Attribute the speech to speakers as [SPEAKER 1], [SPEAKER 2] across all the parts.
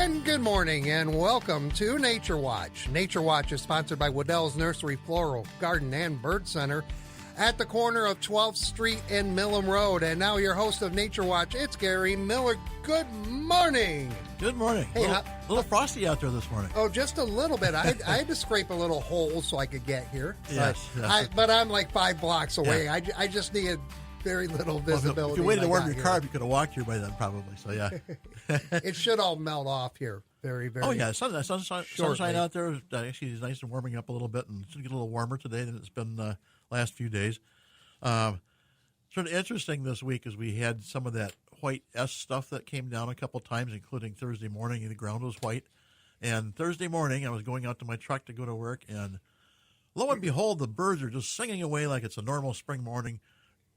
[SPEAKER 1] And good morning and welcome to Nature Watch. Nature Watch is sponsored by Waddell's Nursery Floral Garden and Bird Center at the corner of 12th Street and Millam Road. And now your host of Nature Watch, it's Gary Miller. Good morning.
[SPEAKER 2] Good morning.
[SPEAKER 1] Hey,
[SPEAKER 2] a little frosty out there this morning.
[SPEAKER 1] Oh, just a little bit. I had to scrape a little hole so I could get here.
[SPEAKER 2] Yes.
[SPEAKER 1] But I'm like 5 blocks away.
[SPEAKER 2] Yeah.
[SPEAKER 1] I just needed very little visibility.
[SPEAKER 2] Well, if you waited to warm your car, you could have walked here by then probably. So, yeah.
[SPEAKER 1] It should all melt off here very, very.
[SPEAKER 2] Oh, yeah. Sunshine out there. Actually, it's nice and warming up a little bit, and it's going to get a little warmer today than it's been the last few days. Sort of interesting this week is we had some of that white S stuff that came down a couple times, including Thursday morning, and the ground was white. And Thursday morning, I was going out to my truck to go to work, and lo and behold, the birds are just singing away like it's a normal spring morning,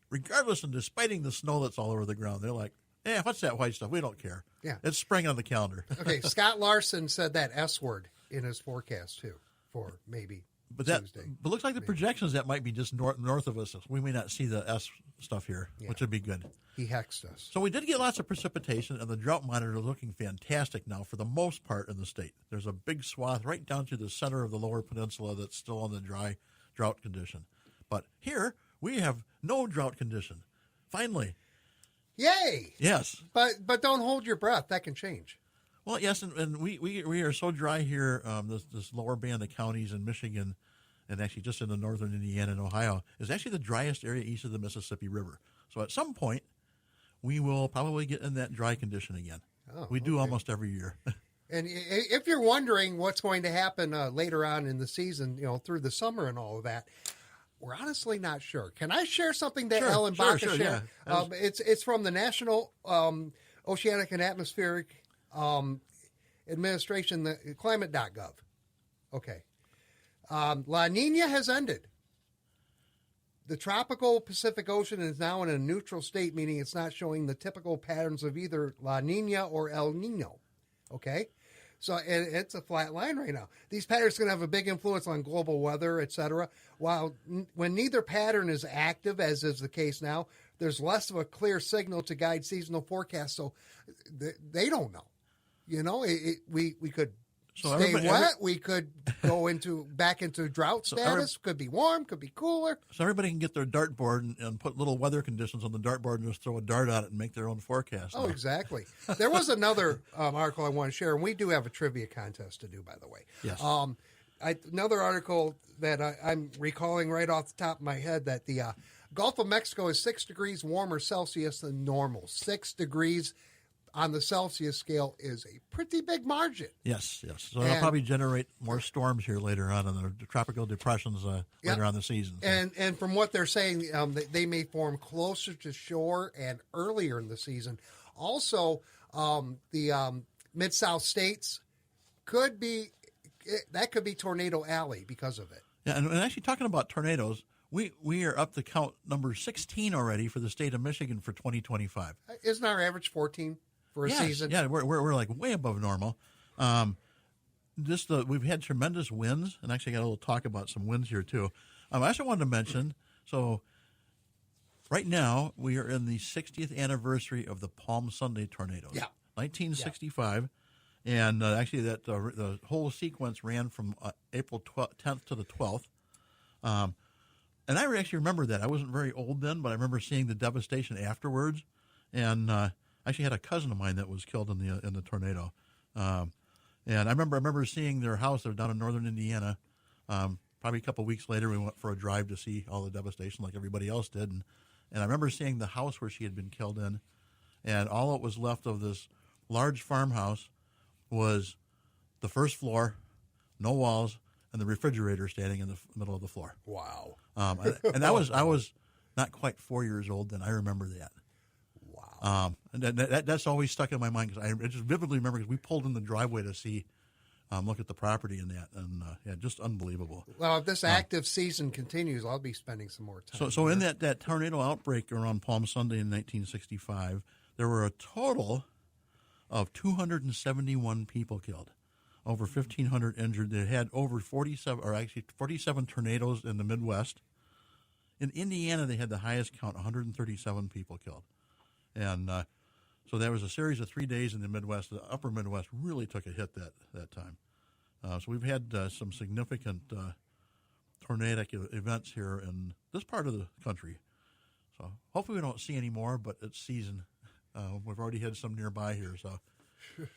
[SPEAKER 2] regardless and despite the snow that's all over the ground. They're like, "Yeah, what's that white stuff? We don't care.
[SPEAKER 1] Yeah,
[SPEAKER 2] it's spring on the calendar."
[SPEAKER 1] Okay, Scott Larson said that S word in his forecast too for maybe Tuesday.
[SPEAKER 2] But looks like the projections that might be just north of us. We may not see the S stuff here, which would be good.
[SPEAKER 1] He hexed us.
[SPEAKER 2] So we did get lots of precipitation, and the drought monitor is looking fantastic now for the most part in the state. There's a big swath right down to the center of the lower peninsula that's still on the dry drought condition. But here, we have no drought condition. Finally.
[SPEAKER 1] Yay!
[SPEAKER 2] Yes.
[SPEAKER 1] But don't hold your breath. That can change.
[SPEAKER 2] Well, yes, and we are so dry here, this lower band of counties in Michigan, and actually just in the northern Indiana and Ohio, is actually the driest area east of the Mississippi River. So at some point, we will probably get in that dry condition again. We do almost every year.
[SPEAKER 1] And if you're wondering what's going to happen later on in the season, through the summer and all of that, we're honestly not sure. Can I share something that Ellen Baca shared?
[SPEAKER 2] Yeah.
[SPEAKER 1] It's from the National Oceanic and Atmospheric Administration, the climate.gov. Okay. La Nina has ended. The tropical Pacific Ocean is now in a neutral state, meaning it's not showing the typical patterns of either La Nina or El Nino. Okay? So it's a flat line right now. These patterns are going to have a big influence on global weather, etc. While when neither pattern is active, as is the case now, there's less of a clear signal to guide seasonal forecasts, so they don't know. We could stay wet. We could go back into drought status. Could be warm. Could be cooler.
[SPEAKER 2] So everybody can get their dartboard and put little weather conditions on the dartboard and just throw a dart at it and make their own forecast.
[SPEAKER 1] Oh, exactly. There was another article I want to share, and we do have a trivia contest to do, by the way.
[SPEAKER 2] Yes.
[SPEAKER 1] Another article that I'm recalling right off the top of my head, that the Gulf of Mexico is 6 degrees warmer Celsius than normal. 6 degrees on the Celsius scale is a pretty big margin.
[SPEAKER 2] Yes. So it'll probably generate more storms here later on in the tropical depressions later on the season. So.
[SPEAKER 1] And from what they're saying, they may form closer to shore and earlier in the season. Also, the Mid-South states could be Tornado Alley because of it.
[SPEAKER 2] Yeah, and actually talking about tornadoes, we are up to count number 16 already for the state of Michigan for 2025.
[SPEAKER 1] Isn't our average 14? For a season.
[SPEAKER 2] Yeah, we're like way above normal. We've had tremendous winds, and actually got a little talk about some winds here too. I also wanted to mention, so right now we are in the 60th anniversary of the Palm Sunday tornadoes.
[SPEAKER 1] Yeah,
[SPEAKER 2] 1965, and actually that the whole sequence ran from April 10th to the 12th. And I actually remember that. I wasn't very old then, but I remember seeing the devastation afterwards, and. I actually had a cousin of mine that was killed in the tornado, and I remember seeing their house. They're down in northern Indiana. Probably a couple of weeks later, we went for a drive to see all the devastation, like everybody else did, and I remember seeing the house where she had been killed in, and all that was left of this large farmhouse was the first floor, no walls, and the refrigerator standing in the middle of the floor.
[SPEAKER 1] Wow!
[SPEAKER 2] And I was not quite 4 years old then. I remember that. And that's always stuck in my mind because I just vividly remember because we pulled in the driveway to see, look at the property and that, and just unbelievable.
[SPEAKER 1] Well, if this active season continues, I'll be spending some more time.
[SPEAKER 2] So in that tornado outbreak around Palm Sunday in 1965, there were a total of 271 people killed, over 1,500 injured. They had over 47 tornadoes in the Midwest. In Indiana, they had the highest count, 137 people killed. And So there was a series of 3 days in the Midwest. The upper Midwest really took a hit that time. So we've had some significant tornadic events here in this part of the country. So hopefully we don't see any more, but it's season. We've already had some nearby here. So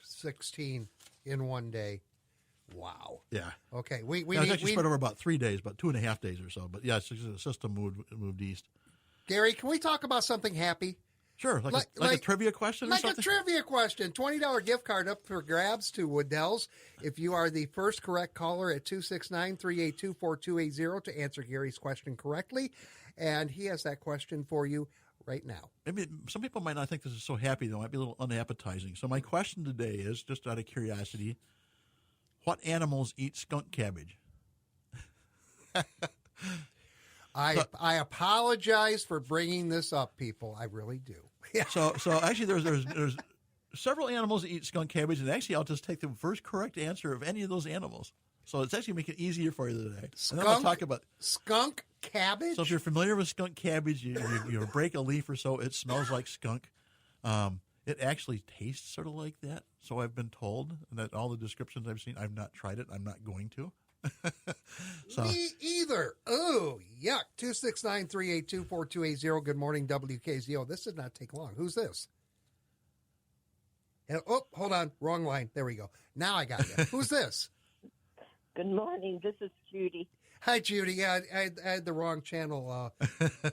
[SPEAKER 1] 16 in one day. Wow.
[SPEAKER 2] Yeah.
[SPEAKER 1] Okay.
[SPEAKER 2] It was actually spread over about 3 days, about 2.5 days or so. But yeah, the system moved east.
[SPEAKER 1] Gary, can we talk about something happy?
[SPEAKER 2] Sure, like a trivia question or something?
[SPEAKER 1] Like a trivia question. $20 gift card up for grabs to Woodell's. If you are the first correct caller at 269-382-4280 to answer Gary's question correctly. And he has that question for you right now.
[SPEAKER 2] Maybe some people might not think this is so happy, though. It might be a little unappetizing. So my question today is, just out of curiosity, what animals eat skunk cabbage?
[SPEAKER 1] I apologize for bringing this up, people. I really do.
[SPEAKER 2] So actually, there's several animals that eat skunk cabbage, and actually, I'll just take the first correct answer of any of those animals. So it's actually making it easier for you today. And then I'll talk about
[SPEAKER 1] skunk cabbage.
[SPEAKER 2] So if you're familiar with skunk cabbage, you break a leaf or so, it smells like skunk. It actually tastes sort of like that. So I've been told, and that all the descriptions I've seen, I've not tried it. I'm not going to.
[SPEAKER 1] Me either. Oh, yuck. 269-382-4280. Good morning, WKZO. This did not take long. Who's this? Oh, hold on. Wrong line. There we go. Now I got you. Who's this?
[SPEAKER 3] Good morning. This is Judy.
[SPEAKER 1] Hi, Judy. Yeah, I had the wrong channel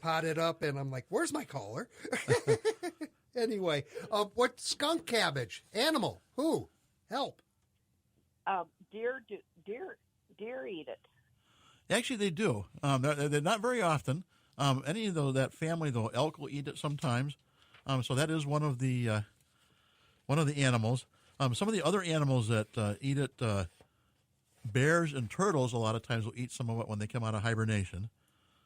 [SPEAKER 1] potted up, and I'm like, where's my caller? Anyway, what skunk cabbage? Animal? Who? Help.
[SPEAKER 3] Deer eat it.
[SPEAKER 2] Actually, they do. They're not very often. Any of that family, though, elk will eat it sometimes. So that is one of the animals. Some of the other animals that eat it, bears and turtles, a lot of times will eat some of it when they come out of hibernation.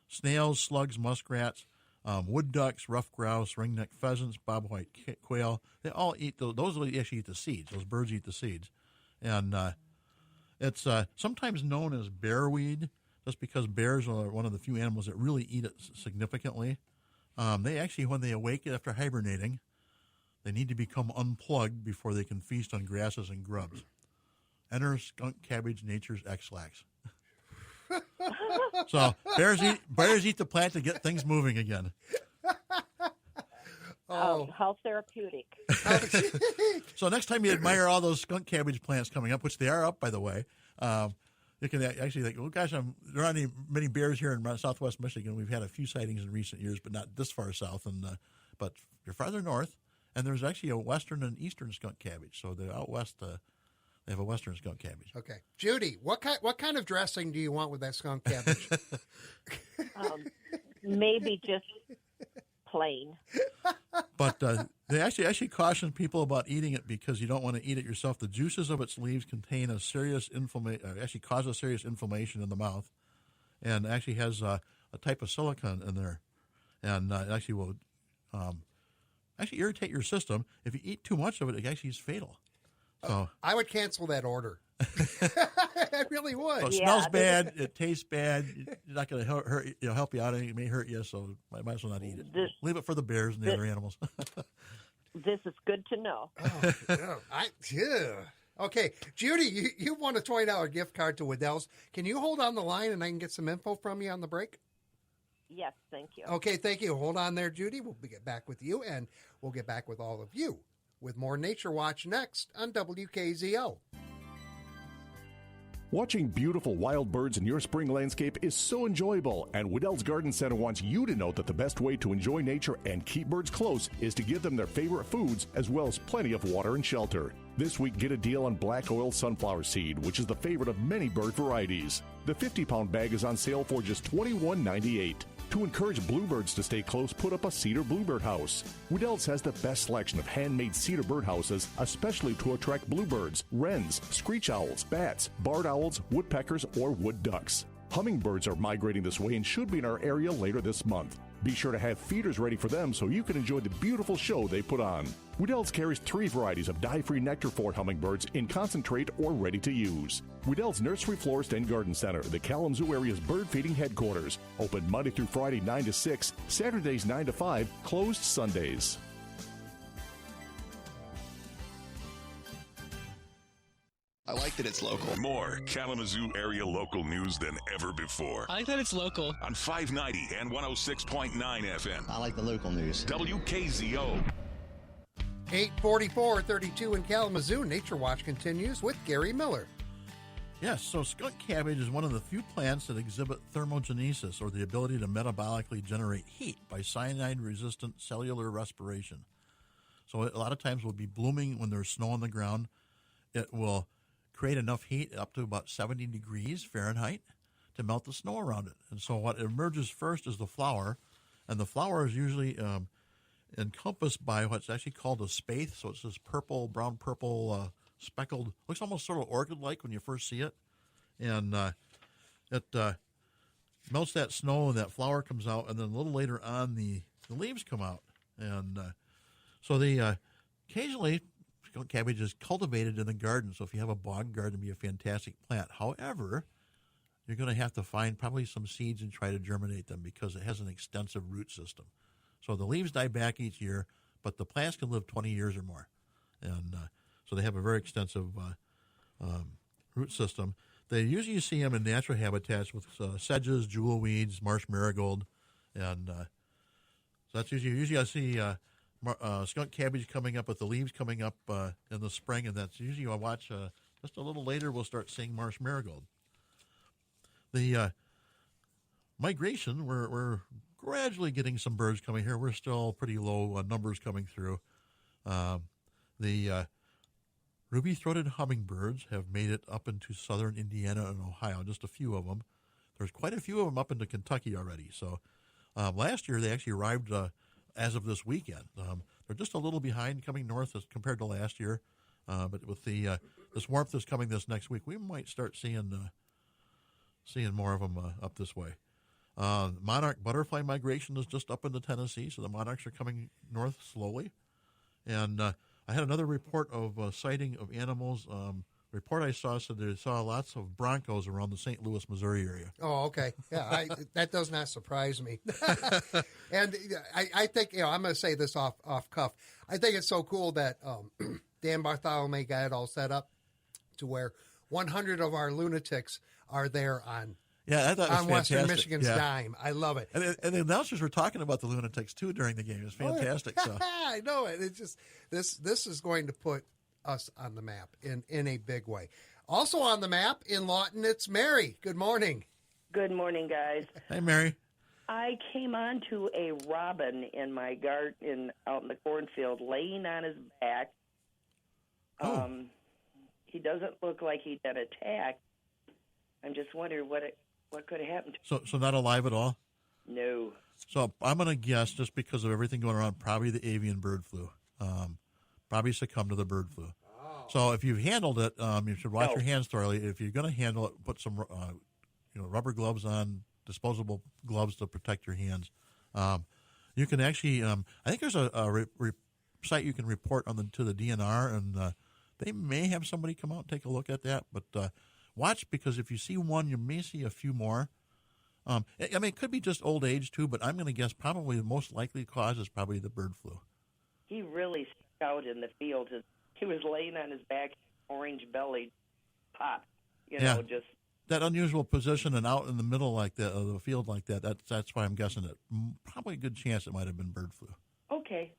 [SPEAKER 2] Snails, slugs, muskrats, wood ducks, ruffed grouse, ringneck pheasants, bobwhite quail. They all eat those. Those actually eat the seeds. Those birds eat the seeds, and it's sometimes known as bearweed, just because bears are one of the few animals that really eat it significantly. They actually, when they awake after hibernating, they need to become unplugged before they can feast on grasses and grubs. Enter skunk cabbage, nature's X-lax. So bears eat the plant to get things moving again.
[SPEAKER 3] How therapeutic.
[SPEAKER 2] So next time you admire all those skunk cabbage plants coming up, which they are up, by the way, you can actually think, well, gosh, there aren't many bears here in southwest Michigan. We've had a few sightings in recent years, but not this far south. But you're farther north, and there's actually a western and eastern skunk cabbage. So they're out west. They have a western skunk cabbage.
[SPEAKER 1] Okay, Judy, what kind of dressing do you want with that skunk cabbage?
[SPEAKER 3] Maybe just plain.
[SPEAKER 2] But they actually caution people about eating it because you don't want to eat it yourself. The juices of its leaves contain a serious actually cause a serious inflammation in the mouth, and actually has a type of silicone in there, and it actually will actually irritate your system. If you eat too much of it, it actually is fatal. So
[SPEAKER 1] I would cancel that order. I really would.
[SPEAKER 2] It smells bad. It tastes bad. It's not going to help you out. It may hurt you, so I might as well not eat it. Leave it for the bears and the other animals.
[SPEAKER 3] This is good to know.
[SPEAKER 1] Okay, Judy, you won a $20 gift card to Woodell's. Can you hold on the line and I can get some info from you on the break?
[SPEAKER 3] Yes, thank you.
[SPEAKER 1] Okay, thank you. Hold on there, Judy. We'll get back with you, and we'll get back with all of you with more Nature Watch next on WKZO.
[SPEAKER 4] Watching beautiful wild birds in your spring landscape is so enjoyable, and Woodell's Garden Center wants you to know that the best way to enjoy nature and keep birds close is to give them their favorite foods as well as plenty of water and shelter. This week, get a deal on black oil sunflower seed, which is the favorite of many bird varieties. The 50-pound bag is on sale for just $21.98. To encourage bluebirds to stay close, put up a cedar bluebird house. Woodell's has the best selection of handmade cedar birdhouses, especially to attract bluebirds, wrens, screech owls, bats, barred owls, woodpeckers, or wood ducks. Hummingbirds are migrating this way and should be in our area later this month. Be sure to have feeders ready for them so you can enjoy the beautiful show they put on. Woodell's carries 3 varieties of dye-free nectar for hummingbirds in concentrate or ready to use. Woodell's Nursery, Florist, and Garden Center, the Kalamazoo area's bird feeding headquarters. Open Monday through Friday 9 to 6, Saturdays 9 to 5, closed Sundays.
[SPEAKER 5] that it's local.
[SPEAKER 6] More Kalamazoo area local news than ever before.
[SPEAKER 5] I like that it's local.
[SPEAKER 6] On 590 and 106.9 FM.
[SPEAKER 5] I like the local news.
[SPEAKER 6] WKZO.
[SPEAKER 1] 8:44:32 in Kalamazoo. Nature Watch continues with Gary Miller.
[SPEAKER 2] Yes, so skunk cabbage is one of the few plants that exhibit thermogenesis, or the ability to metabolically generate heat by cyanide-resistant cellular respiration. So a lot of times will be blooming when there's snow on the ground. It will create enough heat up to about 70 degrees Fahrenheit to melt the snow around it. And so what emerges first is the flower, and the flower is usually encompassed by what's actually called a spathe. So it's this purple, brown purple, speckled, looks almost sort of orchid-like when you first see it. And it melts that snow, and that flower comes out, and then a little later on the leaves come out. And so occasionally skunk cabbage is cultivated in the garden. So if you have a bog garden, it'd be a fantastic plant. However, you're going to have to find probably some seeds and try to germinate them because it has an extensive root system. So the leaves die back each year, but the plants can live 20 years or more. And so they have a very extensive root system. They usually see them in natural habitats with sedges, jewel weeds, marsh marigold. And so that's usually I see skunk cabbage coming up with the leaves coming up in the spring, and that's usually I watch just a little later we'll start seeing marsh marigold. The migration, we're gradually getting some birds coming here. We're still pretty low numbers coming through. The ruby-throated hummingbirds have made it up into southern Indiana and Ohio, just a few of them. There's quite a few of them up into Kentucky already. So last year they actually arrived as of this weekend. They're just a little behind coming north as compared to last year. But with this warmth that's coming this next week, we might start seeing more of them up this way. Monarch butterfly migration is just up into Tennessee, so the monarchs are coming north slowly. And I had another report of sighting of animals. Report I saw said they saw lots of broncos around the St. Louis, Missouri area.
[SPEAKER 1] Oh, okay. Yeah, that does not surprise me. And I think, I'm going to say this off cuff. I think it's so cool that Dan Bartholomew got it all set up to where 100 of our lunatics are there on
[SPEAKER 2] I thought it was
[SPEAKER 1] on Western
[SPEAKER 2] fantastic.
[SPEAKER 1] Michigan's dime. I love it.
[SPEAKER 2] And the announcers were talking about the lunatics, too, during the game. It was fantastic.
[SPEAKER 1] Oh, yeah. I know it. It's just this is going to put us on the map in a big way. Also on the map in Lawton, it's Mary. Good morning.
[SPEAKER 7] Good morning, guys.
[SPEAKER 2] Hey, Mary.
[SPEAKER 7] I came onto a robin in my garden out in the cornfield laying on his back. He doesn't look like he'd been attacked. I'm just wondering what could have happened to him.
[SPEAKER 2] So not alive at all?
[SPEAKER 7] No.
[SPEAKER 2] So I'm going to guess, just because of everything going around, probably the avian bird flu. Probably succumbed to the bird flu. Oh. So if you've handled it, you should wash your hands thoroughly. If you're going to handle it, put some rubber gloves on, disposable gloves to protect your hands. You can actually, I think there's a site you can report to the DNR, and they may have somebody come out and take a look at that. But watch, because if you see one, you may see a few more. It could be just old age, too, but I'm going to guess probably the most likely cause is probably the bird flu.
[SPEAKER 7] He really stuck out in the field. He was laying on his back, orange-bellied pop, just...
[SPEAKER 2] That unusual position and out in the middle like that of the field like that, that's why I'm guessing it. Probably a good chance it might have been bird flu.
[SPEAKER 7] Okay.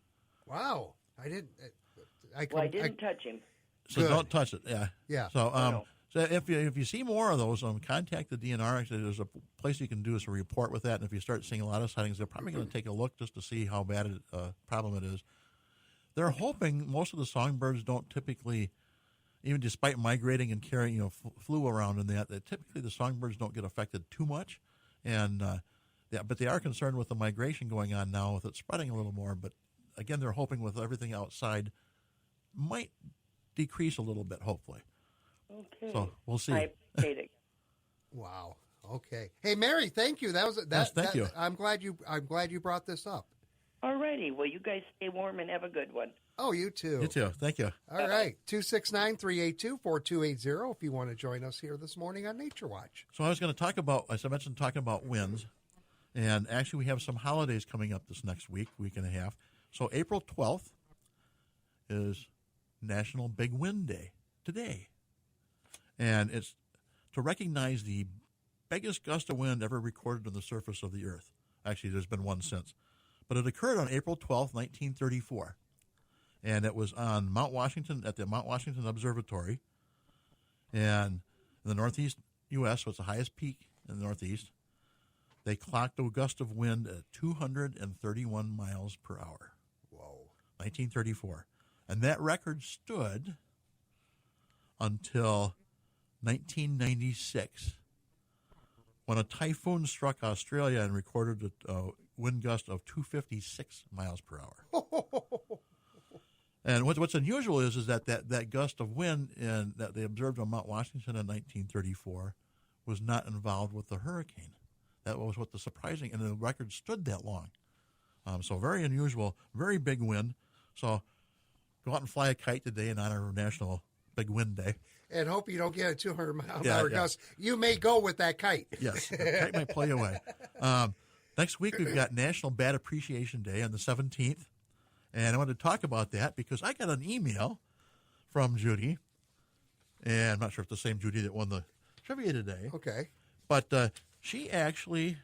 [SPEAKER 1] Wow. I didn't
[SPEAKER 7] touch him.
[SPEAKER 2] So don't touch it, yeah.
[SPEAKER 1] Yeah.
[SPEAKER 2] So so if you see more of those, contact the DNR. Actually, there's a place you can do a report with that, and if you start seeing a lot of sightings, they're probably going to take a look just to see how bad a problem it is. They're hoping most of the songbirds don't typically, even despite migrating and carrying flu around and that typically the songbirds don't get affected too much, and but they are concerned with the migration going on now with it spreading a little more. But again, they're hoping with everything outside might decrease a little bit, hopefully.
[SPEAKER 7] Okay.
[SPEAKER 2] So we'll see.
[SPEAKER 7] I paid it.
[SPEAKER 1] Wow. Okay. Hey, Mary, thank you.
[SPEAKER 2] Thank you.
[SPEAKER 1] I'm glad you brought this up.
[SPEAKER 7] All righty. Well, you guys stay warm and have a good one.
[SPEAKER 1] Oh, you too.
[SPEAKER 2] You too. Thank you.
[SPEAKER 1] All right. 269-382-4280 if you want to join us here this morning on Nature Watch.
[SPEAKER 2] So I was going to talk about, as I mentioned, talking about winds. And actually we have some holidays coming up this next week and a half. So April 12th is National Big Wind Day today. and it's to recognize the biggest gust of wind ever recorded on the surface of the Earth. Actually, there's been one since. But it occurred on April 12th, 1934. And it was on Mount Washington, at the Mount Washington Observatory. And in the northeast U.S., so it's the highest peak in the northeast, they clocked a gust of wind at 231 miles per hour.
[SPEAKER 1] Whoa.
[SPEAKER 2] 1934. And that record stood until 1996, when a typhoon struck Australia and recorded a wind gust of 256 miles per hour. And what's unusual is that gust of wind that they observed on Mount Washington in 1934 was not involved with the hurricane. That was what the surprising, and the record stood that long. So very unusual, very big wind. So go out and fly a kite today in honor of National Big Wind Day.
[SPEAKER 1] And hope you don't get a 200-mile-an-hour gust. You may go with that kite.
[SPEAKER 2] Yes, the kite might play away. Next week, we've got National Bat Appreciation Day on the 17th. And I wanted to talk about that because I got an email from Judy. And I'm not sure if it's the same Judy that won the trivia today.
[SPEAKER 1] Okay.
[SPEAKER 2] But she actually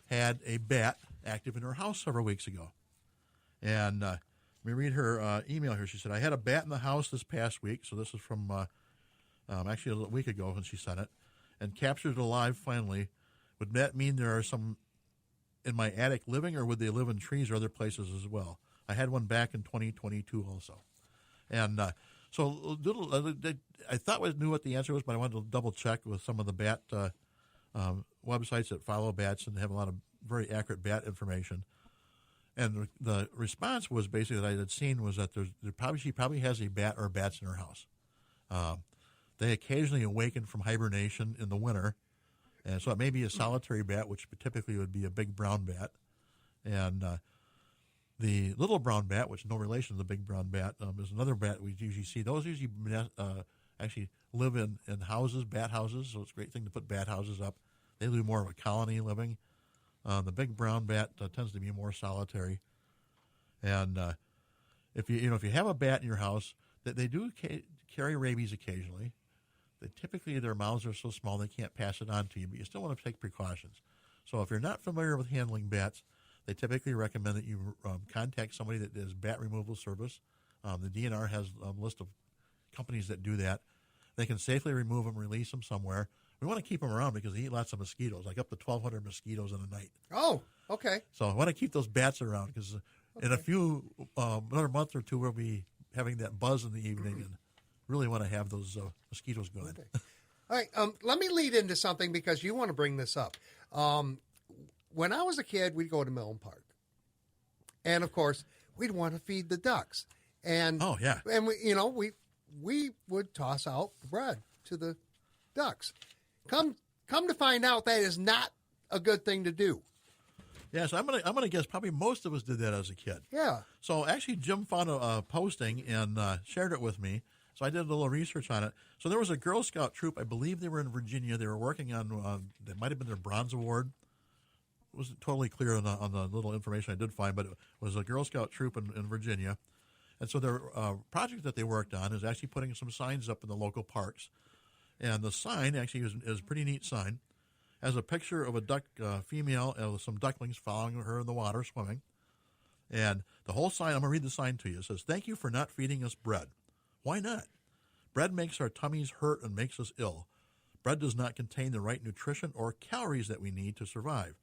[SPEAKER 2] had a bat active in her house several weeks ago. And let me read her email here. She said, I had a bat in the house this past week. So this is from actually a week ago when she sent it. And captured it alive finally. Would that mean there are some in my attic living, or would they live in trees or other places as well? I had one back in 2022 also. And so I thought I knew what the answer was, but I wanted to double check with some of the bat websites that follow bats and have a lot of very accurate bat information. And the response was basically that I had seen was that she probably has a bat or bats in her house. They occasionally awaken from hibernation in the winter, and so it may be a solitary bat, which typically would be a big brown bat. And the little brown bat, which is no relation to the big brown bat, is another bat we usually see. Those usually actually live in houses, bat houses, so it's a great thing to put bat houses up. They do more of a colony living. The big brown bat tends to be more solitary. And if you have a bat in your house, they do carry rabies occasionally. Typically, their mouths are so small they can't pass it on to you, but you still want to take precautions. So if you're not familiar with handling bats, they typically recommend that you contact somebody that does bat removal service. The DNR has a list of companies that do that. They can safely remove them, release them somewhere. We want to keep them around because they eat lots of mosquitoes, like up to 1,200 mosquitoes in a night.
[SPEAKER 1] Oh, okay.
[SPEAKER 2] So I want to keep those bats around because in a few, another month or two, we'll be having that buzz in the evening and really want to have those mosquitoes going.
[SPEAKER 1] Okay. All right, let me lead into something because you want to bring this up. When I was a kid, we'd go to Millen Park. And, of course, we'd want to feed the ducks. And,
[SPEAKER 2] oh, yeah.
[SPEAKER 1] And, we would toss out bread to the ducks. Come to find out that is not a good thing to do.
[SPEAKER 2] Yes, I'm gonna guess probably most of us did that as a kid.
[SPEAKER 1] Yeah.
[SPEAKER 2] So actually, Jim found a posting and shared it with me. So I did a little research on it. So there was a Girl Scout troop. I believe they were in Virginia. They were working on that might have been their Bronze Award. It wasn't totally clear on the little information I did find, but it was a Girl Scout troop in Virginia. And so their project that they worked on is actually putting some signs up in the local parks. And the sign actually is a pretty neat sign. Has a picture of a duck female with some ducklings following her in the water swimming. And the whole sign, I'm going to read the sign to you. It says, "Thank you for not feeding us bread." Why not? Bread makes our tummies hurt and makes us ill. Bread does not contain the right nutrition or calories that we need to survive.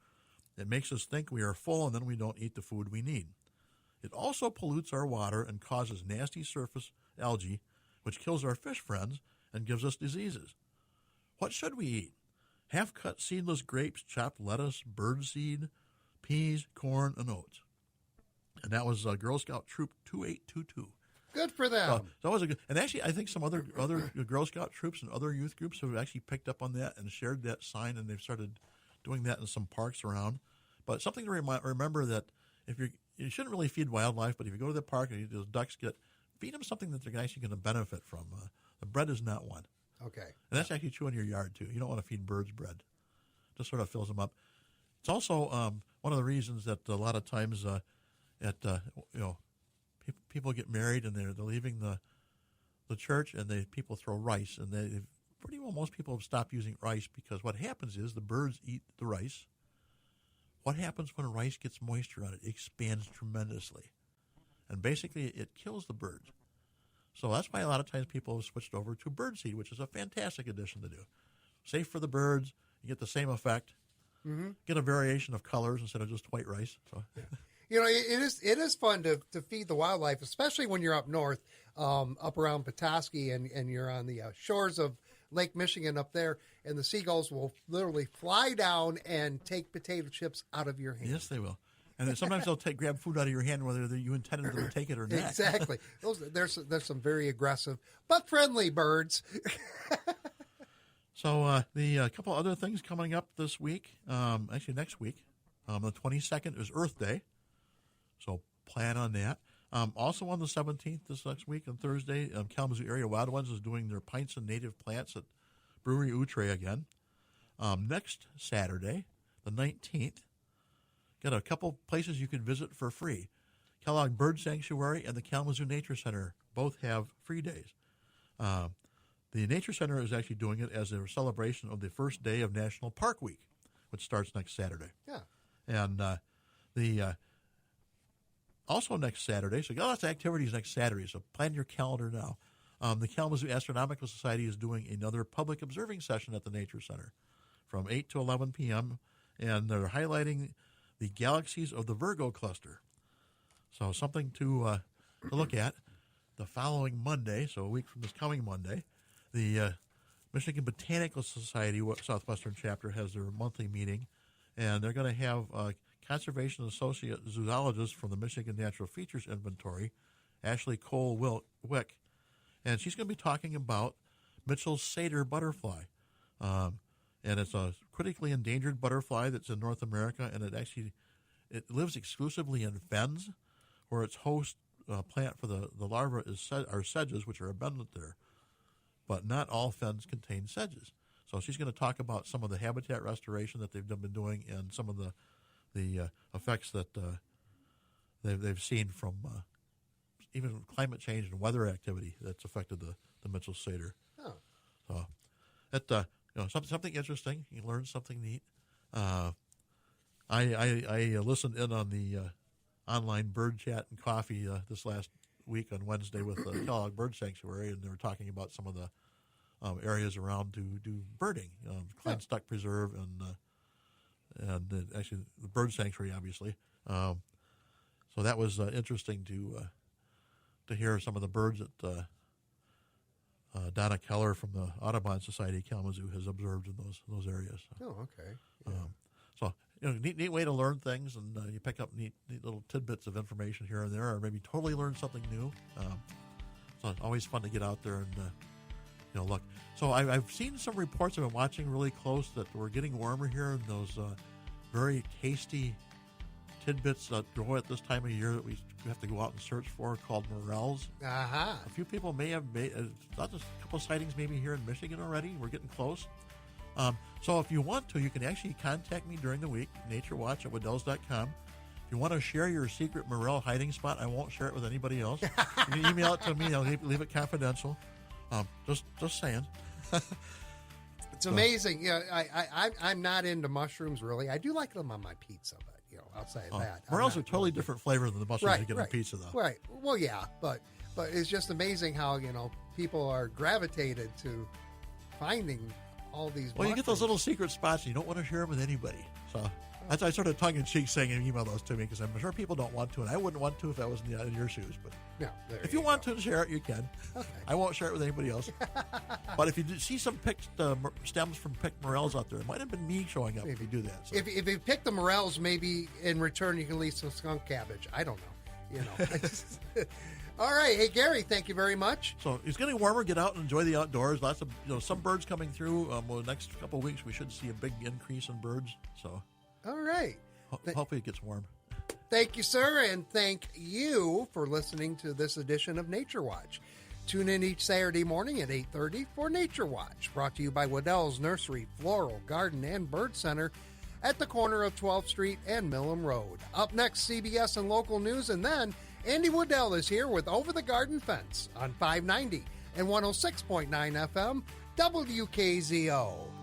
[SPEAKER 2] It makes us think we are full and then we don't eat the food we need. It also pollutes our water and causes nasty surface algae, which kills our fish friends and gives us diseases. What should we eat? Half-cut seedless grapes, chopped lettuce, birdseed, peas, corn, and oats. And that was Girl Scout Troop 2822.
[SPEAKER 1] Good for them.
[SPEAKER 2] So that was a good, and actually, I think some other Girl Scout troops and other youth groups have actually picked up on that and shared that sign, and they've started doing that in some parks around. But something to remember that if you shouldn't really feed wildlife, but if you go to the park and those ducks feed them something that they're actually going to benefit from. The bread is not one.
[SPEAKER 1] Okay.
[SPEAKER 2] And that's actually true in your yard too. You don't want to feed birds bread. It just sort of fills them up. It's also one of the reasons that a lot of times people get married and they're leaving the church and people throw rice and they pretty well most people have stopped using rice because what happens is the birds eat the rice. What happens when rice gets moisture on it? It expands tremendously. And basically it kills the birds. So that's why a lot of times people have switched over to birdseed, which is a fantastic addition to do. Safe for the birds. You get the same effect. Mm-hmm. Get a variation of colors instead of just white rice. So.
[SPEAKER 1] You know, it is fun to feed the wildlife, especially when you're up north, up around Petoskey, and you're on the shores of Lake Michigan up there, and the seagulls will literally fly down and take potato chips out of your hand.
[SPEAKER 2] Yes, they will. And then sometimes they'll grab food out of your hand, whether you intended them to take it or not.
[SPEAKER 1] Exactly. There's some very aggressive but friendly birds.
[SPEAKER 2] So the couple other things coming up this week, actually next week, the 22nd is Earth Day. So plan on that. Also on the 17th, this next week, on Thursday, Kalamazoo Area Wild Ones is doing their Pints and Native Plants at Brewery Outre again. Next Saturday, the 19th, got a couple places you can visit for free. Kellogg Bird Sanctuary and the Kalamazoo Nature Center both have free days. The Nature Center is actually doing it as a celebration of the first day of National Park Week, which starts next Saturday.
[SPEAKER 1] Yeah.
[SPEAKER 2] And also next Saturday, so you got lots of activities next Saturday, so plan your calendar now. The Kalamazoo Astronomical Society is doing another public observing session at the Nature Center from 8 to 11 p.m., and they're highlighting the galaxies of the Virgo cluster. So something to look at. The following Monday, so a week from this coming Monday, the Michigan Botanical Society Southwestern Chapter has their monthly meeting, and they're going to have Conservation Associate Zoologist from the Michigan Natural Features Inventory, Ashley Cole Wick, and she's going to be talking about Mitchell's satyr butterfly. And it's a critically endangered butterfly that's in North America, and it lives exclusively in fens, where its host plant for the larvae are sedges, which are abundant there. But not all fens contain sedges. So she's going to talk about some of the habitat restoration that they've been doing and some of the effects that they've seen from even climate change and weather activity that's affected the Mitchell satyr.
[SPEAKER 1] Oh.
[SPEAKER 2] So that something interesting. You learn something neat. I listened in on the online bird chat and coffee this last week on Wednesday with the Kellogg Bird Sanctuary, and they were talking about some of the areas around to do birding, Kleinstuck Preserve and actually the Bird Sanctuary, obviously. So that was interesting to hear some of the birds that Donna Keller from the Audubon Society of Kalamazoo has observed in those areas.
[SPEAKER 1] Oh, okay. Yeah.
[SPEAKER 2] So neat way to learn things, and you pick up neat little tidbits of information here and there, or maybe totally learn something new. So it's always fun to get out there and look. So I've seen some reports. I've been watching really close that we're getting warmer here, and those very tasty tidbits that grow at this time of year that we have to go out and search for, called morels.
[SPEAKER 1] Uh-huh.
[SPEAKER 2] A few people may have made not just a couple sightings maybe here in Michigan already. We're getting close. So if you want to, you can actually contact me during the week, naturewatch@wadells.com. If you want to share your secret morel hiding spot, I won't share it with anybody else. You can email it to me. I'll leave it confidential. Just saying.
[SPEAKER 1] It's amazing. Yeah, I'm not into mushrooms really. I do like them on my pizza, but I'll say that.
[SPEAKER 2] Morels are totally different flavor than the mushrooms you get on pizza, though.
[SPEAKER 1] Right. Well, yeah, but it's just amazing how people are gravitated to finding all these.
[SPEAKER 2] Well, you get those little secret spots, and you don't want to share them with anybody. So that's I sort of tongue in cheek saying, email those to me, because I'm sure people don't want to, and I wouldn't want to if I was in your shoes. But if you want to share it, you can. Okay. I won't share it with anybody else. But if you see some picked stems from picked morels out there, it might have been me showing up if you do that. So.
[SPEAKER 1] If you pick the morels, maybe in return you can leave some skunk cabbage. I don't know. All right. Hey, Gary, thank you very much.
[SPEAKER 2] So it's getting warmer. Get out and enjoy the outdoors. Lots of some birds coming through. The next couple of weeks, we should see a big increase in birds. So.
[SPEAKER 1] All right.
[SPEAKER 2] Hopefully it gets warm.
[SPEAKER 1] Thank you, sir, and thank you for listening to this edition of Nature Watch. Tune in each Saturday morning at 8:30 for Nature Watch, brought to you by Waddell's Nursery, Floral, Garden, and Bird Center at the corner of 12th Street and Millam Road. Up next, CBS and local news, and then Andy Waddell is here with Over the Garden Fence on 590 and 106.9 FM WKZO.